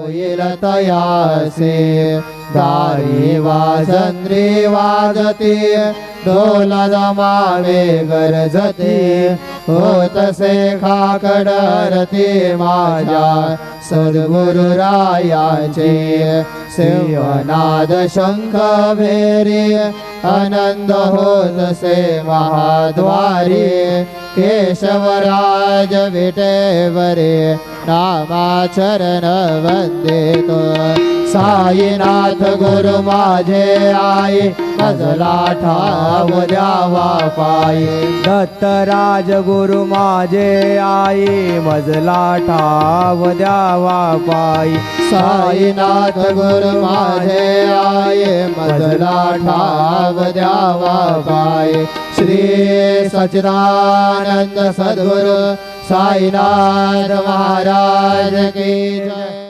होईल तयासे दारी वाजंद्री वाजते ढोल दमावे गरजते होतसे खाकडरते माझ्या सद्गुरु रायाचे सेवनाद शंख भेरी आनंद होतसे महाद्वारी केशवराज विटेवरे नामाचरण वंदितो साईनाथ गुरु माझे आई मजला ठाव द्यावा पायी दत्तराज गुरु माझे आई मजला ठाव द्यावा पायी साईनाथ गुरु माझे आई मजला ठाव द्यावा पायी श्री सच्चिदानंद सद्गुरु साईनाथ महाराज की जय।